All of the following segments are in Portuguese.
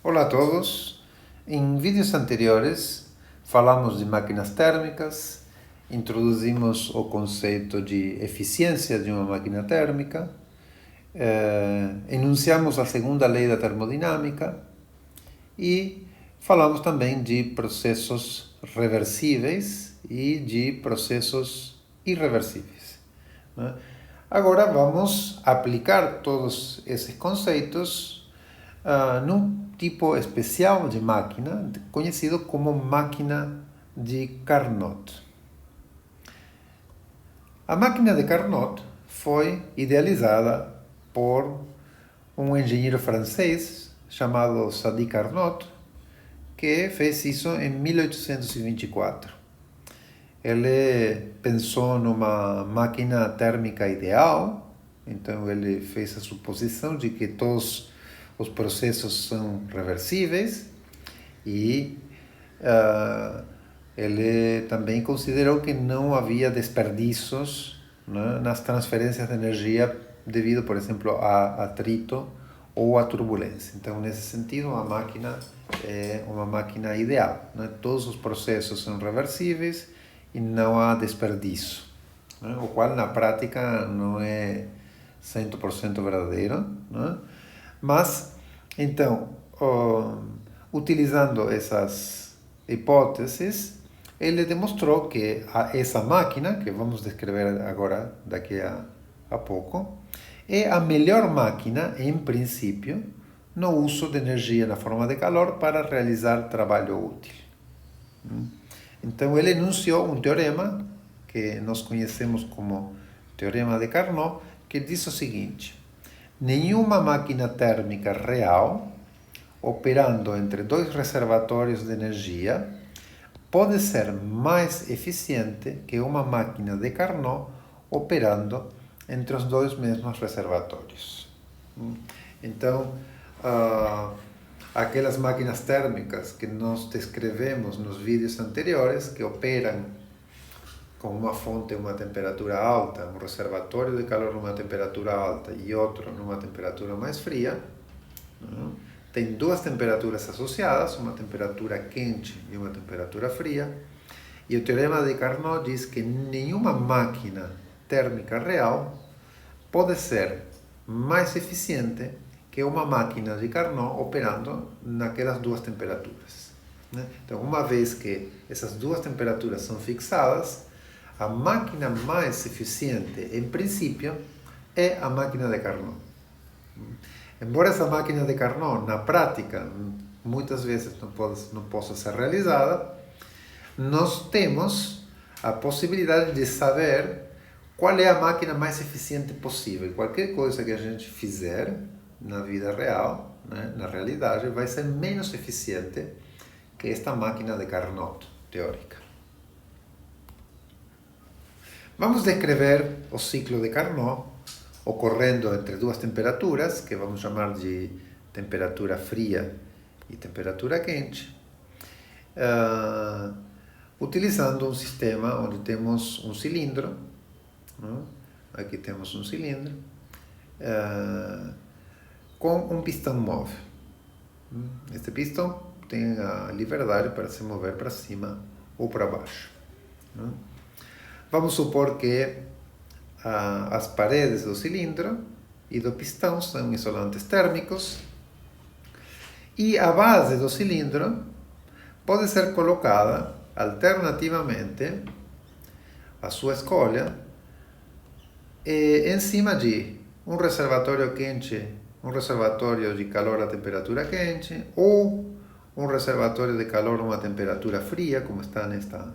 Olá a todos. Em vídeos anteriores falamos de máquinas térmicas, introduzimos o conceito de eficiência de uma máquina térmica, enunciamos a segunda lei da termodinâmica e falamos também de processos reversíveis e de processos irreversíveis, né? Agora vamos aplicar todos esses conceitos num tipo especial de máquina, conhecido como máquina de Carnot. A máquina de Carnot foi idealizada por um engenheiro francês chamado Sadi Carnot, que fez isso em 1824. Ele pensou numa máquina térmica ideal, então ele fez a suposição de que todos os processos são reversíveis e ele também considerou que não havia desperdícios, né, nas transferências de energia devido, por exemplo, a atrito ou a turbulência. Então, nesse sentido, a máquina é uma máquina ideal, né? Todos os processos são reversíveis e não há desperdício, né? O qual na prática não é 100% verdadeiro, né? Mas, então, utilizando essas hipóteses, ele demonstrou que essa máquina, que vamos descrever agora, daqui a pouco, é a melhor máquina, em princípio, no uso de energia na forma de calor para realizar trabalho útil. Então, ele enunciou um teorema que nós conhecemos como Teorema de Carnot, que diz o seguinte: nenhuma máquina térmica real, operando entre dois reservatórios de energia, pode ser mais eficiente que uma máquina de Carnot operando entre os dois mesmos reservatórios. Então, aquelas máquinas térmicas que nós descrevemos nos vídeos anteriores, que operam com uma fonte a uma temperatura alta, um reservatório de calor numa temperatura alta e outro numa temperatura mais fria, tem duas temperaturas associadas, uma temperatura quente e uma temperatura fria, e o teorema de Carnot diz que nenhuma máquina térmica real pode ser mais eficiente que uma máquina de Carnot operando naquelas duas temperaturas, né? Então, uma vez que essas duas temperaturas são fixadas, a máquina mais eficiente, em princípio, é a máquina de Carnot. Embora essa máquina de Carnot, na prática, muitas vezes não possa ser realizada, nós temos a possibilidade de saber qual é a máquina mais eficiente possível. Qualquer coisa que a gente fizer na vida real, né, na realidade, vai ser menos eficiente que esta máquina de Carnot teórica. Vamos descrever o ciclo de Carnot ocorrendo entre duas temperaturas, que vamos chamar de temperatura fria e temperatura quente, utilizando um sistema onde temos um cilindro, né? Aqui temos um cilindro, com um pistão móvel. Este pistão tem a liberdade para se mover para cima ou para baixo, né? Vamos supor que as paredes do cilindro e do pistão são isolantes térmicos e a base do cilindro pode ser colocada alternativamente, a sua escolha, em cima de um reservatório quente, um reservatório de calor a temperatura quente, ou um reservatório de calor a uma temperatura fria, como está nesta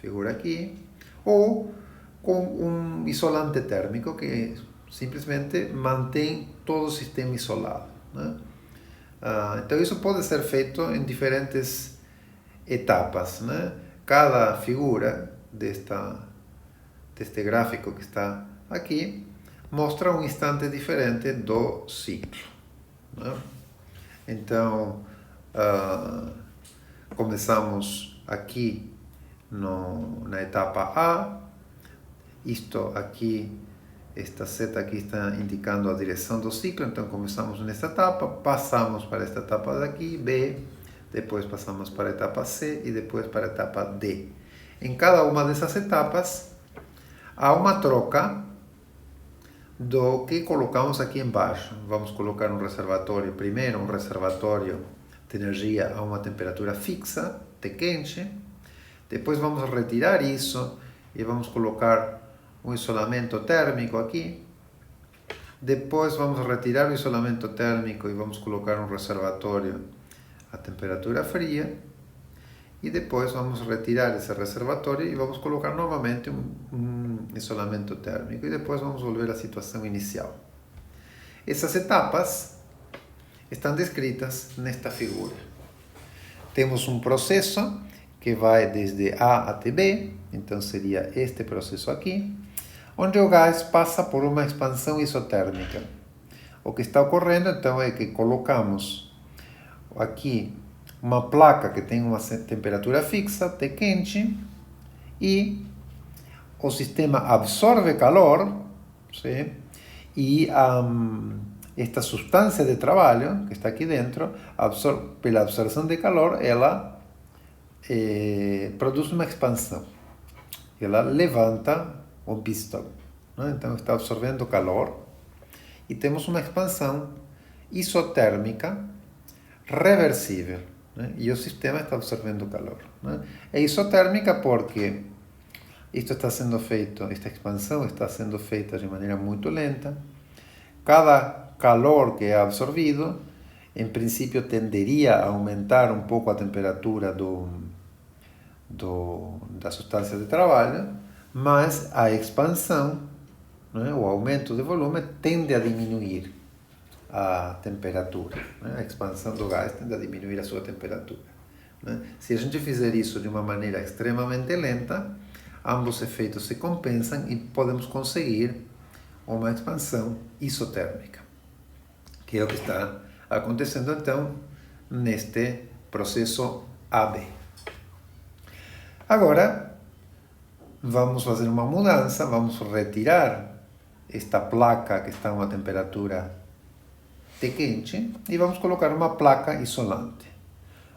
figura aqui, ou com um isolante térmico que simplesmente mantém todo o sistema isolado, né? Então isso pode ser feito em diferentes etapas, né? Cada figura deste gráfico que está aqui mostra um instante diferente do ciclo, né? Então, começamos aqui na etapa A. Isto aqui Esta seta aqui está indicando a direção do ciclo, então começamos nesta etapa, passamos para esta etapa daqui, B, depois passamos para a etapa C e depois para a etapa D. Em cada uma dessas etapas, há uma troca do que colocamos aqui embaixo. Vamos colocar um reservatório, primeiro um reservatório de energia a uma temperatura fixa, T quente, depois vamos retirar isso e vamos colocar um isolamento térmico aqui. Depois vamos retirar o isolamento térmico e vamos colocar um reservatório a temperatura fria. E depois vamos retirar esse reservatório e vamos colocar novamente um isolamento térmico. E depois vamos volver à situação inicial. Essas etapas estão descritas nesta figura. Temos um processo que vai desde A até B, então seria este processo aqui, onde o gás passa por uma expansão isotérmica. O que está ocorrendo, então, é que colocamos aqui uma placa que tem uma temperatura fixa, T quente, e o sistema absorve calor, sim? E esta substância de trabalho, que está aqui dentro, pela absorção de calor, ela produz uma expansão. Ela levanta o pistão, né? Então está absorvendo calor e temos uma expansão isotérmica reversível, né? E o sistema está absorvendo calor, né? É isotérmica porque isto está sendo feito, esta expansão está sendo feita de maneira muito lenta. Cada calor que é absorvido, em princípio, tenderia a aumentar um pouco a temperatura da substância de trabalho, mas a expansão, né, o aumento de volume, tende a diminuir a temperatura, né? A expansão do gás tende a diminuir a sua temperatura, né? Se a gente fizer isso de uma maneira extremamente lenta, ambos efeitos se compensam e podemos conseguir uma expansão isotérmica, que é o que está acontecendo então neste processo AB. Agora, vamos fazer uma mudança, vamos retirar esta placa que está a uma temperatura T quente e vamos colocar uma placa isolante.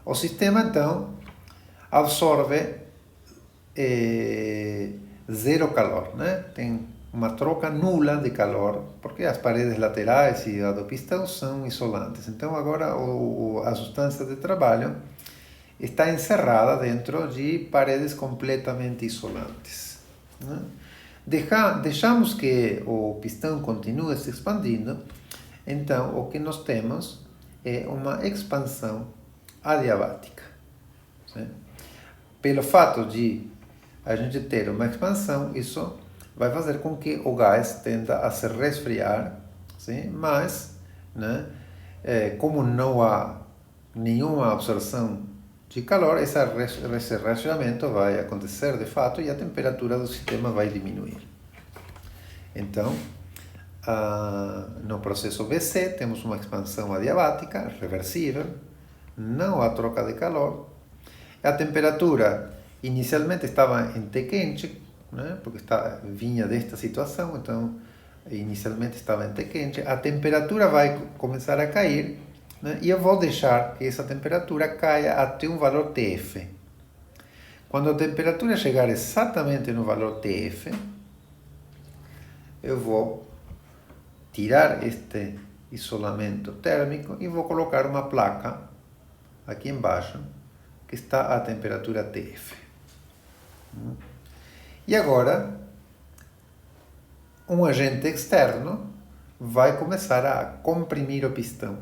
O sistema, então, absorve zero calor, né? Tem uma troca nula de calor, porque as paredes laterais e a do pistão são isolantes. Então, agora a substância de trabalho está encerrada dentro de paredes completamente isolantes, né? Deixamos que o pistão continue se expandindo, então o que nós temos é uma expansão adiabática, né? Pelo fato de a gente ter uma expansão, isso vai fazer com que o gás tenda a se resfriar, sim? Mas, né, como não há nenhuma absorção de calor, esse resfriamento vai acontecer de fato e a temperatura do sistema vai diminuir. Então, no processo BC, temos uma expansão adiabática reversível, não há troca de calor. A temperatura inicialmente estava em T quente, né, porque vinha desta situação, então inicialmente estava em T quente. A temperatura vai começar a cair, né, e eu vou deixar que essa temperatura caia até um valor TF. Quando a temperatura chegar exatamente no valor TF, eu vou tirar este isolamento térmico e vou colocar uma placa aqui embaixo que está a temperatura TF. E agora, um agente externo vai começar a comprimir o pistão.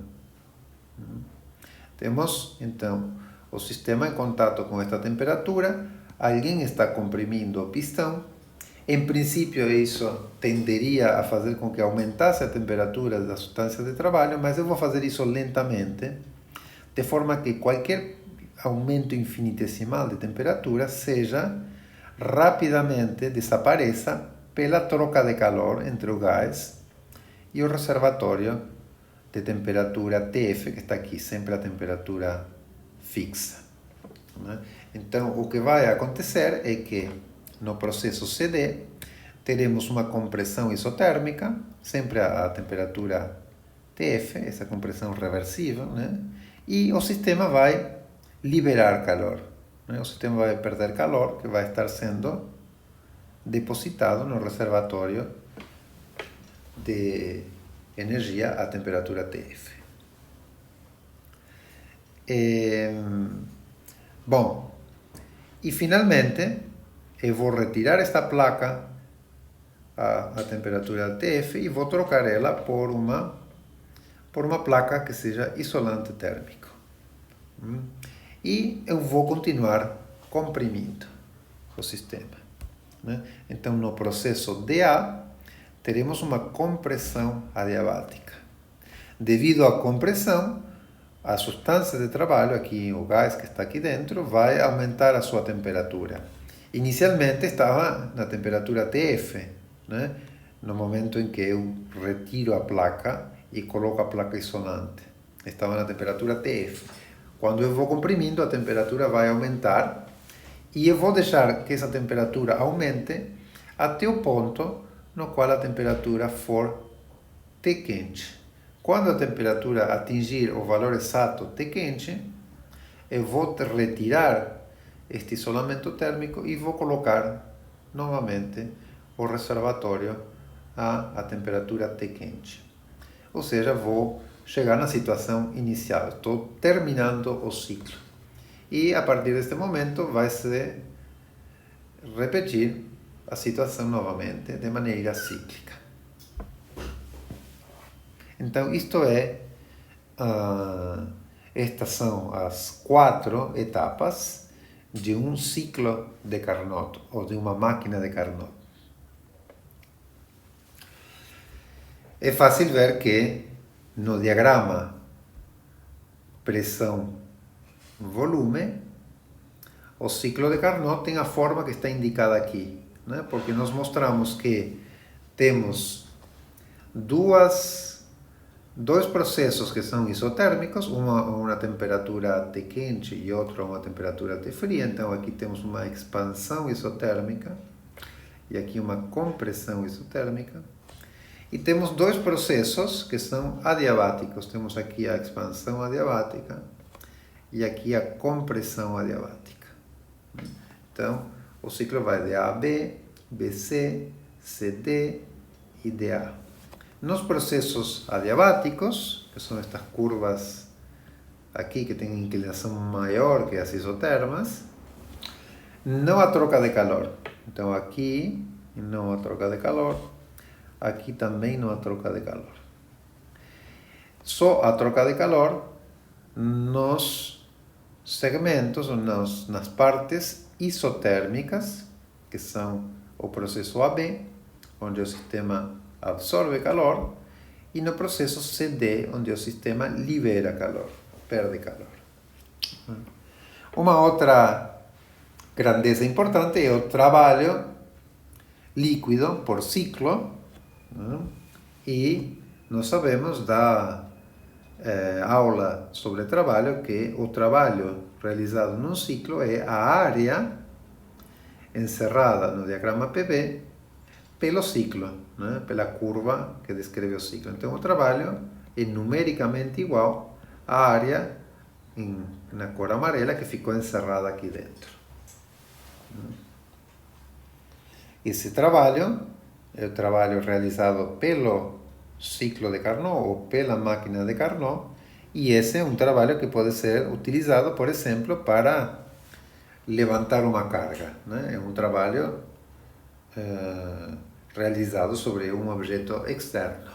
Temos, então, o sistema em contato com esta temperatura, alguém está comprimindo o pistão. Em princípio, isso tenderia a fazer com que aumentasse a temperatura da substância de trabalho, mas eu vou fazer isso lentamente, de forma que qualquer aumento infinitesimal de temperatura rapidamente desapareça pela troca de calor entre o gás e o reservatório de temperatura TF, que está aqui, sempre a temperatura fixa, né? Então, o que vai acontecer é que no processo CD, teremos uma compressão isotérmica, sempre a temperatura TF, essa compressão reversível, né? E o sistema vai liberar calor. Né? O sistema vai perder calor, que vai estar sendo depositado no reservatório de energia a temperatura TF. Bom, e finalmente eu vou retirar esta placa a temperatura TF e vou trocar ela por uma placa que seja isolante térmico. E eu vou continuar comprimindo o sistema. Né? Então, no processo DA, teremos uma compressão adiabática. Devido à compressão, a substância de trabalho, aqui o gás que está aqui dentro, vai aumentar a sua temperatura. Inicialmente estava na temperatura TF, né? No momento em que eu retiro a placa e coloco a placa isolante. Estava na temperatura TF. Quando eu vou comprimindo, a temperatura vai aumentar e eu vou deixar que essa temperatura aumente até o ponto no qual a temperatura for T quente. Quando a temperatura atingir o valor exato T quente, eu vou retirar este isolamento térmico e vou colocar novamente o reservatório a temperatura T quente. Ou seja, vou chegar na situação inicial. Estou terminando o ciclo. E a partir deste momento vai se repetir a situação novamente de maneira cíclica. Então, estas são as 4 etapas de um ciclo de Carnot, ou de uma máquina de Carnot. É fácil ver que no diagrama pressão-volume, o ciclo de Carnot tem a forma que está indicada aqui, né? Porque nós mostramos que temos dois processos que são isotérmicos, uma a uma temperatura T quente e outra a uma temperatura T fria. Então aqui temos uma expansão isotérmica e aqui uma compressão isotérmica. E temos dois processos que são adiabáticos. Temos aqui a expansão adiabática e aqui a compressão adiabática. Então, o ciclo vai de A a B, BC, CD e DA. Nos processos adiabáticos, que são estas curvas aqui que têm inclinação maior que as isotermas, não há troca de calor. Então aqui não há troca de calor. Aqui também não há troca de calor. Só há troca de calor nos segmentos, ou nas partes isotérmicas, que são o processo AB, onde o sistema absorve calor, e no processo CD, onde o sistema libera calor, perde calor. Uma outra grandeza importante é o trabalho líquido por ciclo. E nós sabemos da aula sobre trabalho que o trabalho realizado num ciclo é a área encerrada no diagrama PV pelo ciclo, né? Pela curva que descreve o ciclo. Então o trabalho é numericamente igual à área na cor amarela que ficou encerrada aqui dentro. Esse trabalho é o trabalho realizado pelo ciclo de Carnot ou pela máquina de Carnot, e esse é um trabalho que pode ser utilizado, por exemplo, para levantar uma carga, né? É um trabalho realizado sobre um objeto externo.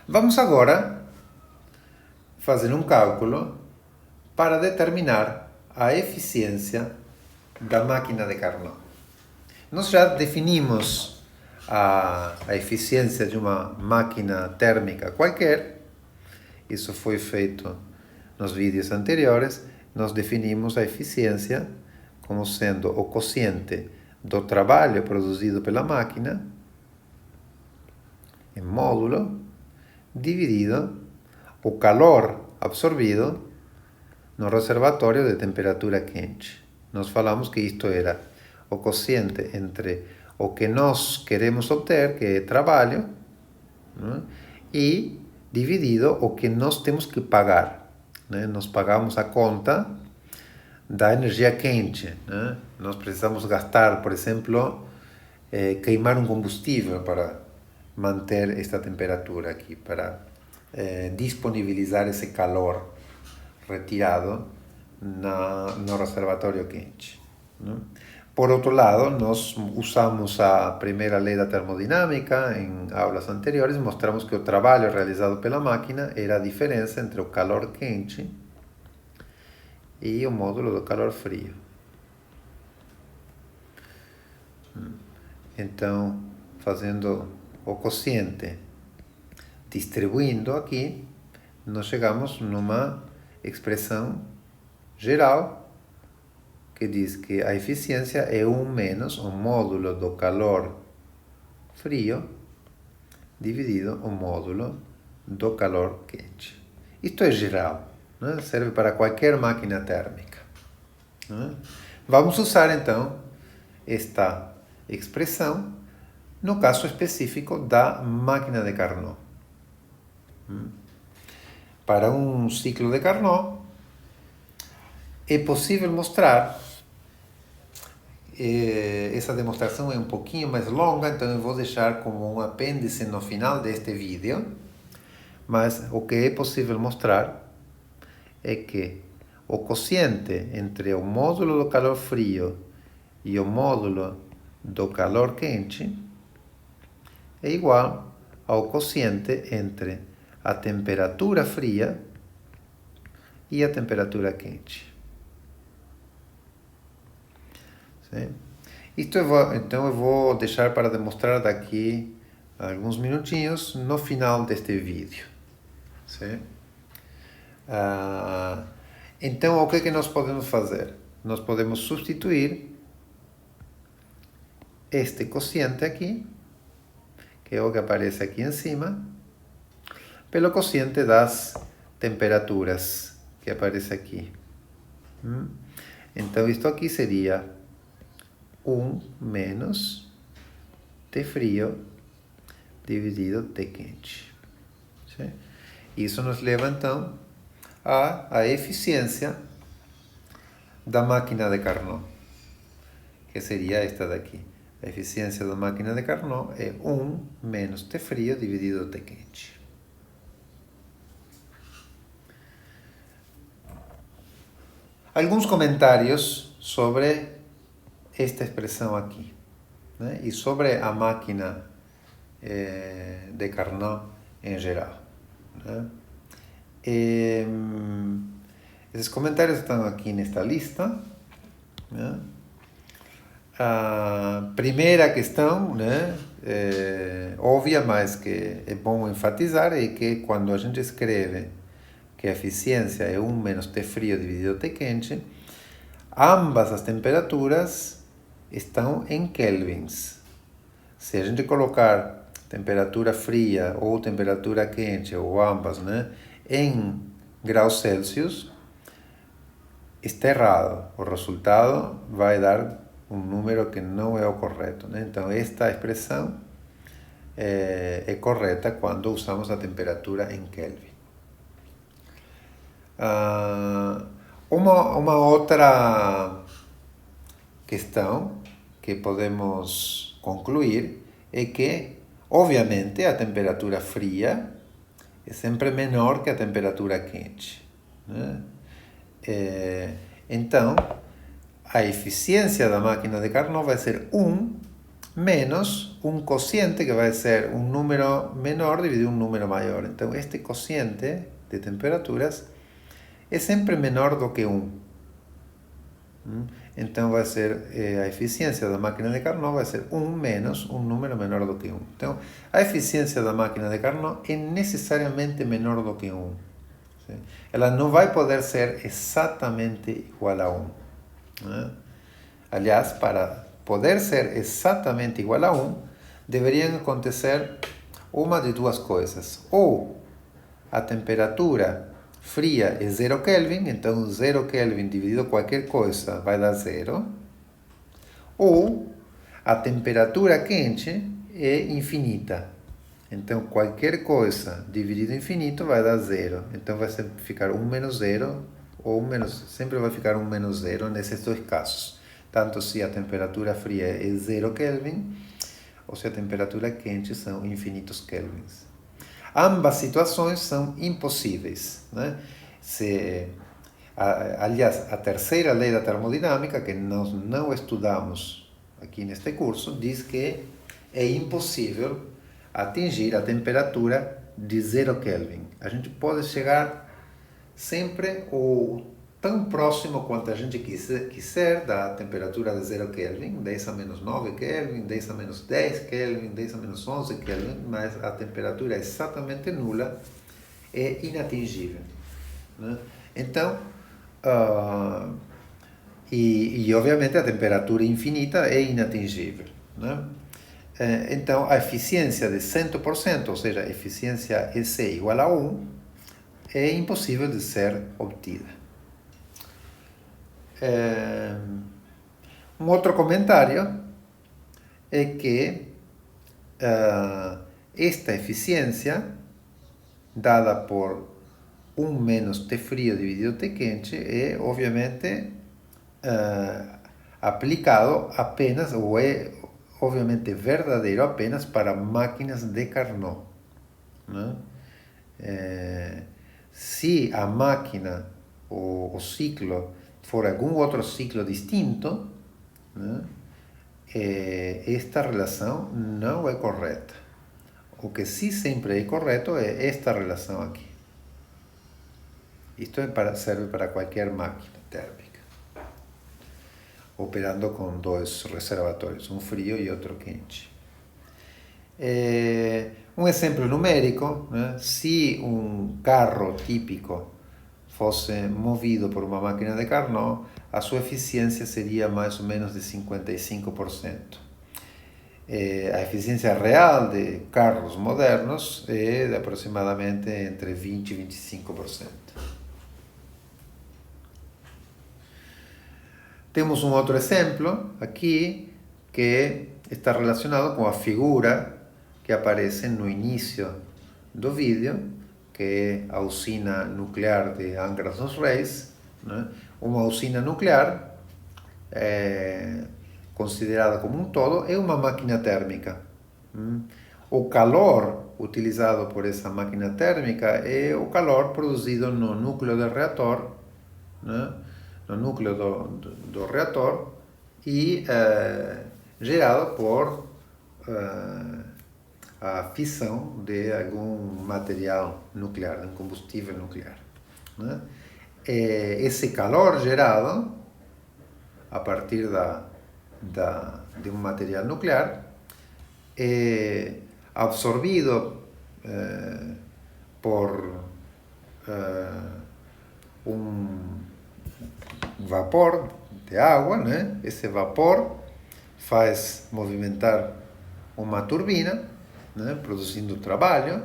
Vamos agora fazer um cálculo para determinar a eficiência da máquina de Carnot. Nós já definimos a eficiência de uma máquina térmica qualquer. Isso foi feito nos vídeos anteriores. Nós definimos a eficiência como sendo o quociente do trabalho produzido pela máquina em módulo dividido o calor absorvido no reservatório de temperatura quente. nós falamos que isto era o quociente entre o que nós queremos obter, que é trabalho, né? E dividido o que nós temos que pagar, né? Nós pagamos a conta da energia quente, né? Nós precisamos gastar, por exemplo, queimar um combustível para manter esta temperatura aqui, para disponibilizar esse calor retirado no reservatório quente, né? Por outro lado, nós usamos a primeira lei da termodinâmica em aulas anteriores e mostramos que o trabalho realizado pela máquina era a diferença entre o calor quente e o módulo do calor frio. Então, fazendo o quociente, distribuindo aqui, nós chegamos numa expressão geral que diz que a eficiência é 1 menos o módulo do calor frio dividido o módulo do calor quente. Isto é geral, né? Serve para qualquer máquina térmica, né? Vamos usar então esta expressão no caso específico da máquina de Carnot. Para um ciclo de Carnot é possível mostrar. Essa demonstração é um pouquinho mais longa, então eu vou deixar como um apêndice no final deste vídeo, mas o que é possível mostrar é que o quociente entre o módulo do calor frio e o módulo do calor quente é igual ao quociente entre a temperatura fria e a temperatura quente. Sim? Então eu vou deixar para demonstrar daqui a alguns minutinhos no final deste vídeo. Sim? Então o que nós podemos fazer? Nós podemos substituir este quociente aqui, que é o que aparece aqui em cima, pelo quociente das temperaturas, que aparece aqui. Então isto aqui seria 1 menos T frio dividido T quente. Sim? Isso nos leva então à eficiência da máquina de Carnot, que seria esta daqui. A eficiência da máquina de Carnot é 1 menos T frio dividido T quente. Alguns comentários sobre esta expressão aqui, né? E sobre a máquina de Carnot em geral, né? Esses comentários estão aqui nesta lista, né? A primeira questão, né, óbvia, mas que é bom enfatizar, é que quando a gente escreve que a eficiência é 1 menos T frio dividido T quente, ambas as temperaturas estão em kelvins. Se a gente colocar temperatura fria ou temperatura quente, ou ambas, né, em graus Celsius, está errado. O resultado vai dar um número que não é o correto, né? Então, esta expressão é correta quando usamos a temperatura em Kelvin. Uma outra questão que podemos concluir é que, obviamente, a temperatura fria é sempre menor que a temperatura quente, né? Então, a eficiência da máquina de Carnot vai ser 1 menos um quociente que vai ser um número menor dividido um número maior. Então, este quociente de temperaturas é sempre menor do que 1. Então, vai ser a eficiência da máquina de Carnot vai ser 1 menos um número menor do que 1. Então, a eficiência da máquina de Carnot é necessariamente menor do que 1. Ela não vai poder ser exatamente igual a 1. Né? Aliás, para poder ser exatamente igual a 1, deveriam acontecer uma de duas coisas. Ou a temperatura fria é 0 Kelvin, então 0 Kelvin dividido qualquer coisa vai dar 0. Ou a temperatura quente é infinita. Então, qualquer coisa dividido infinito vai dar 0. Então, vai ficar 1 menos 0, ou sempre vai ficar 1 menos 0 nesses dois casos. Tanto se a temperatura fria é 0 Kelvin, ou se a temperatura quente são infinitos kelvins. Ambas situações são impossíveis, né? Aliás, a terceira lei da termodinâmica, que nós não estudamos aqui neste curso, diz que é impossível atingir a temperatura de 0 Kelvin. A gente pode chegar sempre ou tão próximo quanto a gente quiser da temperatura de 0 Kelvin, 10 a menos 9 Kelvin, 10 a menos 10 Kelvin, 10 a menos 11 Kelvin, mas a temperatura exatamente nula é inatingível, né? Então, obviamente a temperatura infinita é inatingível, né? Então, a eficiência de 100%, ou seja, a eficiência EC igual a 1, é impossível de ser obtida. Um outro comentário é que esta eficiência, dada por 1 menos T frio dividido T quente, é obviamente aplicado apenas, ou é obviamente verdadeiro apenas para máquinas de Carnot, né? Se a máquina, o ciclo, for algum outro ciclo distinto, né, esta relação não é correta. O que sim sempre é correto é esta relação aqui. Isto serve para qualquer máquina térmica, operando com dois reservatórios, um frio e outro quente. Um exemplo numérico, né? Se um carro típico fosse movido por uma máquina de Carnot, a sua eficiência seria mais ou menos de 55%. A eficiência real de carros modernos é de aproximadamente entre 20% e 25%. Temos um outro exemplo aqui que está relacionado com a figura que aparece no início do vídeo, que é a usina nuclear de Angra dos Reis, né? Uma usina nuclear, considerada como um todo, é uma máquina térmica. O calor utilizado por essa máquina térmica é o calor produzido no núcleo do reator, né? No núcleo do reator, e gerado por a fissão de algum material nuclear, de um combustível nuclear, né? Esse calor gerado a partir de um material nuclear é absorvido por um vapor de água, né? Esse vapor faz movimentar uma turbina, né? Produzindo trabalho,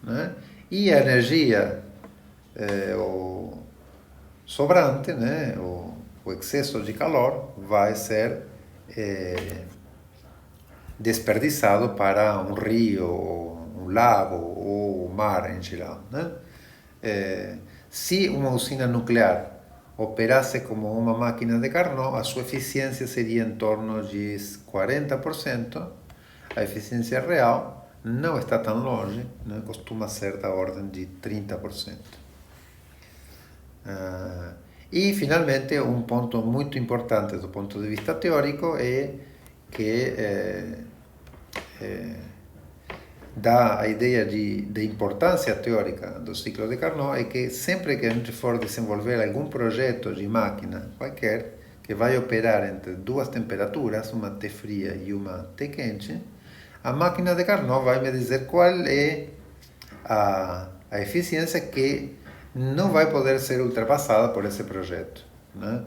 né? E a energia, o sobrante, né? O excesso de calor vai ser desperdiçado para um rio, um lago ou o mar em geral, né? Se uma usina nuclear operasse como uma máquina de Carnot, a sua eficiência seria em torno de 40%. A eficiência real não está tão longe, né? Costuma ser da ordem de 30%. E, finalmente, um ponto muito importante do ponto de vista teórico é que dá a ideia de importância teórica do ciclo de Carnot, é que sempre que a gente for desenvolver algum projeto de máquina qualquer que vai operar entre duas temperaturas, uma T fria e uma T quente, a máquina de Carnot vai me dizer qual é a eficiência que não vai poder ser ultrapassada por esse projeto, né?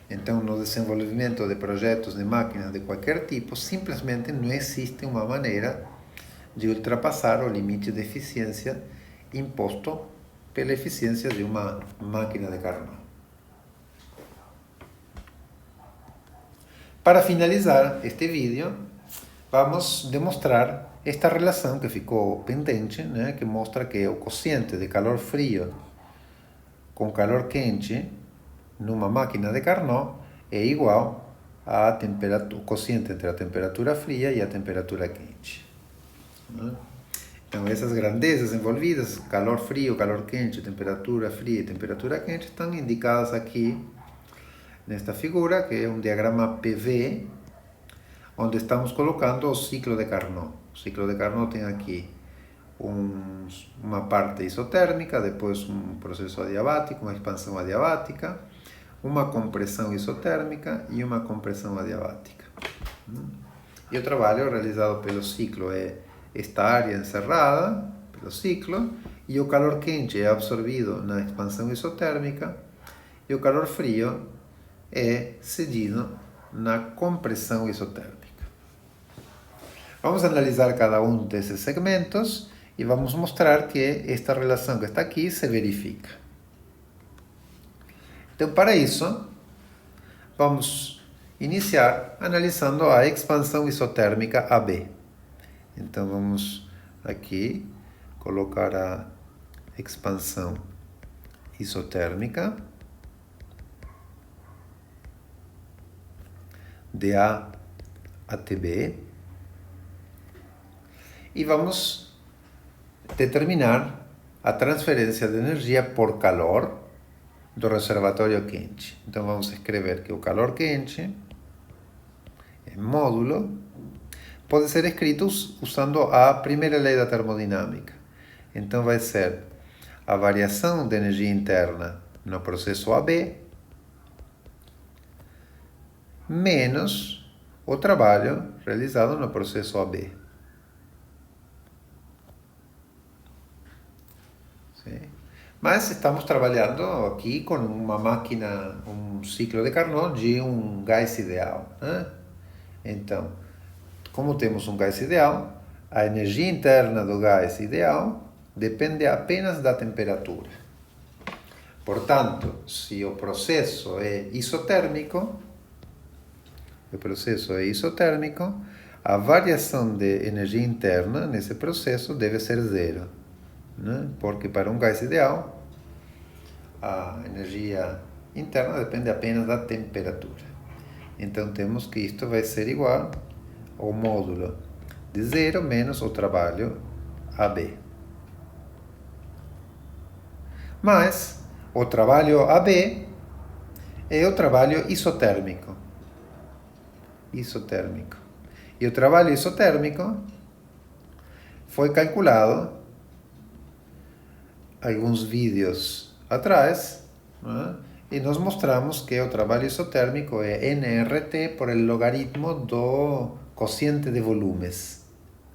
Então, no desenvolvimento de projetos de máquinas de qualquer tipo, simplesmente não existe uma maneira de ultrapassar o limite de eficiência imposto pela eficiência de uma máquina de Carnot. Para finalizar este vídeo, vamos demonstrar esta relação que ficou pendente, né, que mostra que o quociente de calor frio com calor quente numa máquina de Carnot é igual ao quociente entre a temperatura fria e a temperatura quente. Né? Então, essas grandezas envolvidas, calor frio, calor quente, temperatura fria e temperatura quente, estão indicadas aqui nesta figura, que é um diagrama PV, onde estamos colocando o ciclo de Carnot. O ciclo de Carnot tem aqui uma parte isotérmica, depois um processo adiabático, uma expansão adiabática, uma compressão isotérmica e uma compressão adiabática. E o trabalho realizado pelo ciclo é esta área encerrada pelo ciclo, e o calor quente é absorvido na expansão isotérmica, e o calor frio é cedido na compressão isotérmica. Vamos analisar cada um desses segmentos e vamos mostrar que esta relação que está aqui se verifica. Então, para isso, vamos iniciar analisando a expansão isotérmica AB. Então, vamos aqui colocar a expansão isotérmica de A até B e vamos determinar a transferência de energia por calor do reservatório quente. Então vamos escrever que o calor quente é módulo, pode ser escrito usando a primeira lei da termodinâmica. Então vai ser a variação de energia interna no processo AB menos o trabalho realizado no processo AB. Sim. Mas estamos trabalhando aqui com uma máquina, um ciclo de Carnot de um gás ideal, né? Então, como temos um gás ideal, a energia interna do gás ideal depende apenas da temperatura. Portanto, se o processo é isotérmico, a variação de energia interna nesse processo deve ser zero, né? Porque para um gás ideal, a energia interna depende apenas da temperatura. Então, temos que isto vai ser igual ao módulo de zero menos o trabalho AB. Mas o trabalho AB é o trabalho isotérmico. E o trabalho isotérmico foi calculado alguns vídeos atrás, né? E nós mostramos que o trabalho isotérmico é nRT por el logaritmo do quociente de volumes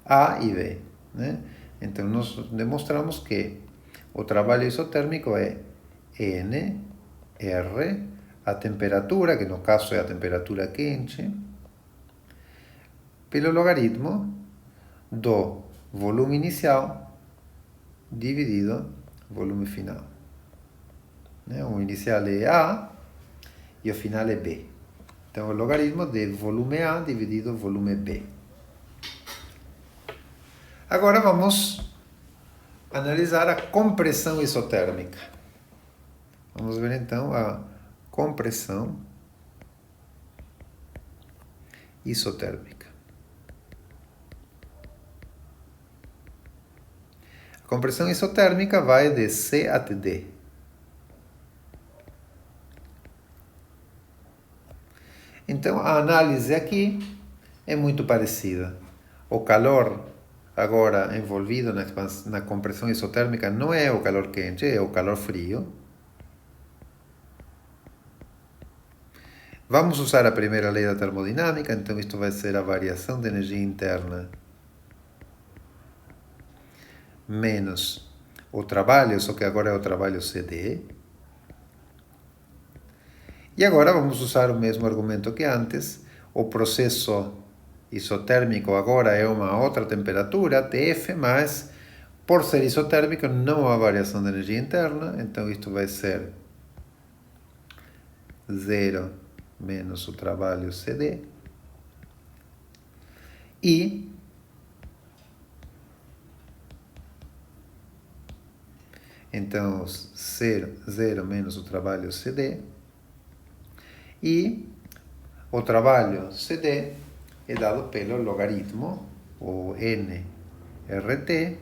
A e B, né? Então nós demonstramos que o trabalho isotérmico é N, R, a temperatura, que no caso é a temperatura quente, pelo logaritmo do volume inicial dividido volume final. O inicial é A e o final é B. Então, o logaritmo de volume A dividido volume B. Agora vamos analisar a compressão isotérmica. Vamos ver então a compressão isotérmica. A compressão isotérmica vai de C até D. Então, a análise aqui é muito parecida. O calor agora envolvido na compressão isotérmica não é o calor quente, é o calor frio. Vamos usar a primeira lei da termodinâmica, então isto vai ser a variação de energia interna menos o trabalho, só que agora é o trabalho CD. E agora vamos usar o mesmo argumento que antes. O processo isotérmico agora é uma outra temperatura, TF, mas Por ser isotérmico, não há variação de energia interna, então isto vai ser 0 menos o trabalho CD. E então 0 menos o trabalho CD. E o trabalho CD é dado pelo logaritmo, o nRT,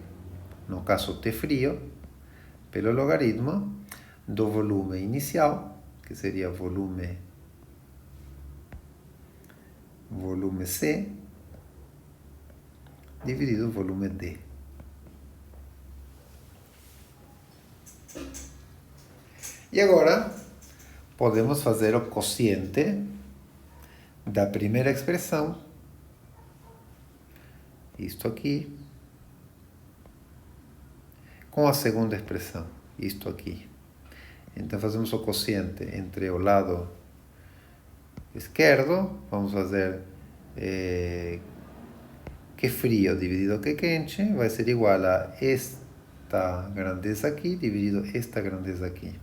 no caso T frio, pelo logaritmo do volume inicial, que seria volume C, dividido volume D. E agora podemos fazer o quociente da primeira expressão, isto aqui, com a segunda expressão, isto aqui. Então fazemos o quociente entre o lado esquerdo, vamos fazer que frio dividido que quente vai ser igual a esta grandeza aqui dividido esta grandeza aqui.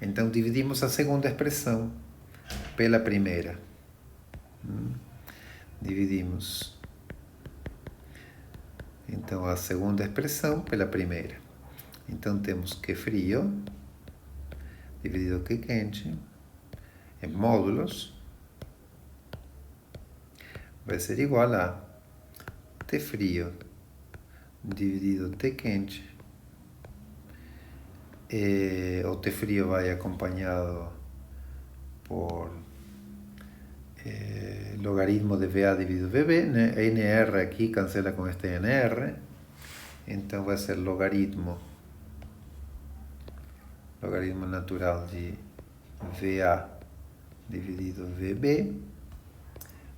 Então dividimos a segunda expressão pela primeira. Dividimos então a segunda expressão pela primeira. Então temos que frio dividido que quente em módulos vai ser igual a T frio dividido T quente. O T frio vai acompanhado por logaritmo de VA dividido VB, né? NR aqui cancela com este NR, então vai ser logaritmo natural de VA dividido VB,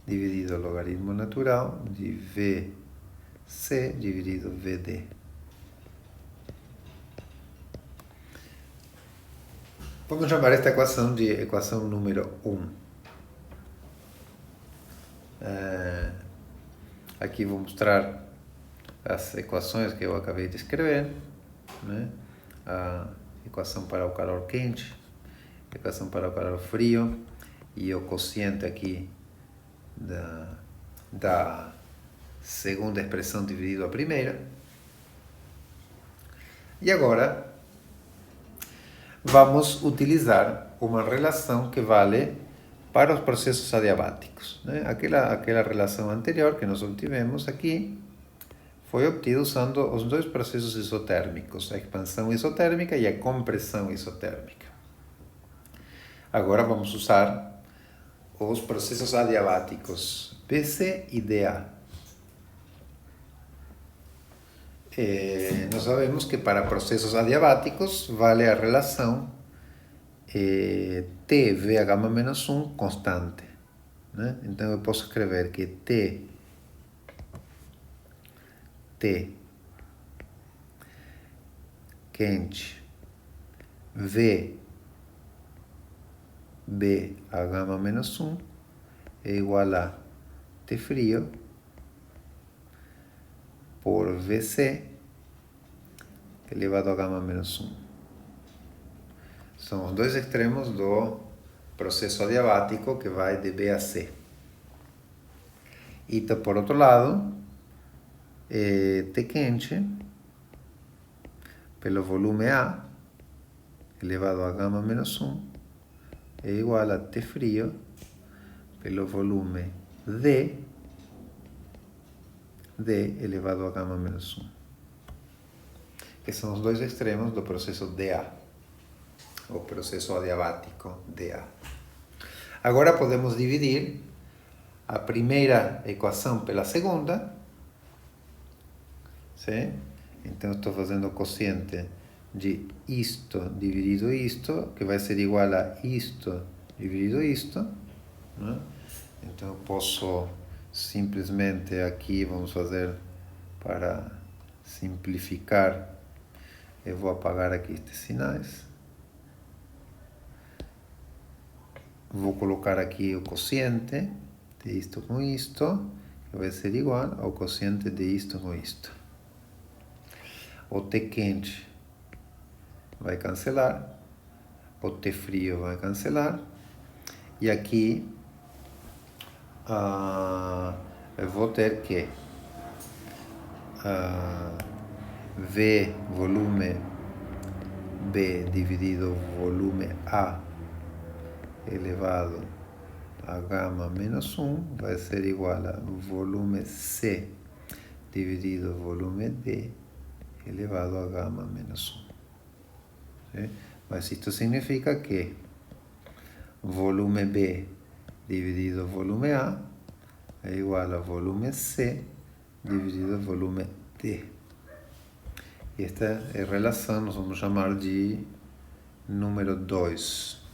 dividido logaritmo natural de VC dividido VD. Vamos chamar esta equação de equação número 1. Aqui vou mostrar as equações que eu acabei de escrever, né? A equação para o calor quente, a equação para o calor frio e o quociente aqui da segunda expressão dividido a primeira. E agora vamos utilizar uma relação que vale para os processos adiabáticos, né? Aquela relação anterior que nós obtivemos aqui foi obtida usando os dois processos isotérmicos, a expansão isotérmica e a compressão isotérmica. Agora vamos usar os processos adiabáticos BC e DA. Nós sabemos que para processos adiabáticos vale a relação T V a gama menos 1 constante, né? Então eu posso escrever que T quente V B a gama menos 1 é igual a T frio por VC elevado a gama menos 1. São os dois extremos do processo adiabático que vai de B a C. E por outro lado, T quente pelo volume A elevado a gama menos 1 é igual a T frio pelo volume D elevado a gama menos 1. Que são os dois extremos do processo DA, o processo adiabático DA. Agora podemos dividir a primeira equação pela segunda. Sim? Então estou fazendo o quociente de isto dividido isto, que vai ser igual a isto dividido isto, né? Então eu posso simplesmente aqui, vamos fazer para simplificar, eu vou apagar aqui estes sinais. Vou colocar aqui o quociente de isto com isto, que vai ser igual ao quociente de isto com isto. o T quente vai cancelar, o T frio vai cancelar, e aqui eu vou ter que V volume B dividido volume A elevado a gama menos 1 vai ser igual a volume C dividido volume D elevado a gama menos 1. ¿Sí? Mas isto significa que volume B dividido volume A é igual a volume C dividido volume D. E esta relação nós vamos chamar de número 2.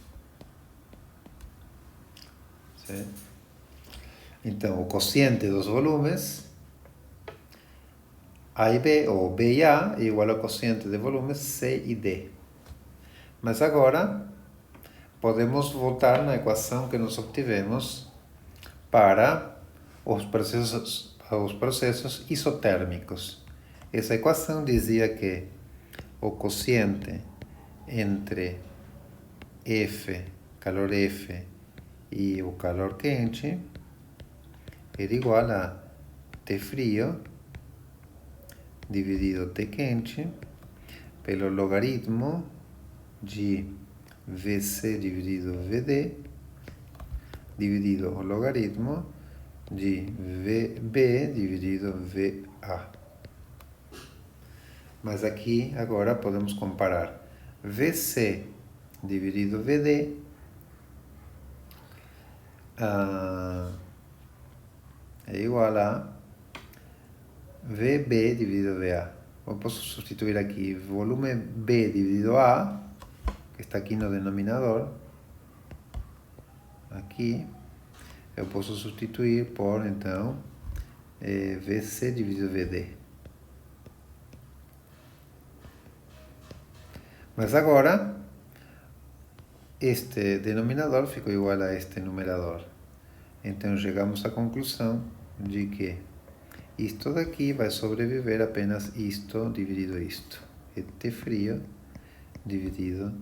Então, o quociente dos volumes A e B, ou B e A, é igual ao quociente de volumes C e D. Mas agora, podemos voltar na equação que nós obtivemos para os processos isotérmicos. Essa equação dizia que o quociente entre F, calor F, e o calor quente era igual a T frio dividido T quente pelo logaritmo de Vc dividido Vd dividido o logaritmo de Vb dividido Va. Mas aqui agora podemos comparar Vc dividido Vd é igual a Vb dividido Va. Eu posso substituir aqui volume B dividido A, que está aqui no denominador. Aqui eu posso substituir por, então, Vc dividido Vd. Mas agora, este denominador ficou igual a este numerador. Então, chegamos à conclusão de que isto daqui vai sobreviver apenas isto dividido isto. É T frio dividido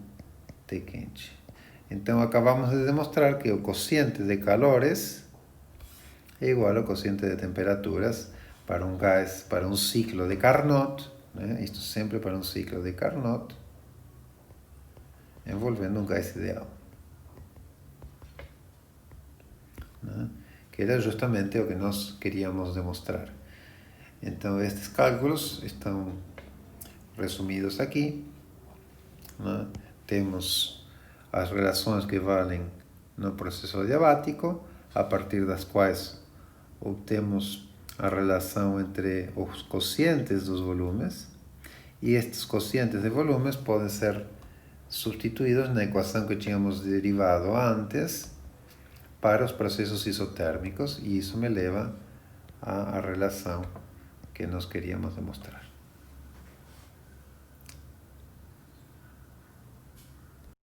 T quente. Então, acabamos de demonstrar que o quociente de calores é igual ao quociente de temperaturas para um gás, para um ciclo de Carnot, né? Isto sempre para um ciclo de Carnot, envolvendo um gás ideal. Né? Que era justamente o que nós queríamos demonstrar. Então, estes cálculos estão resumidos aqui. Né? Temos as relações que valem no processo adiabático, a partir das quais obtemos a relação entre os quocientes dos volumes, e estes quocientes de volumes podem ser substituídos na equação que tínhamos derivado antes para os processos isotérmicos, e isso me leva à relação que nós queríamos demonstrar.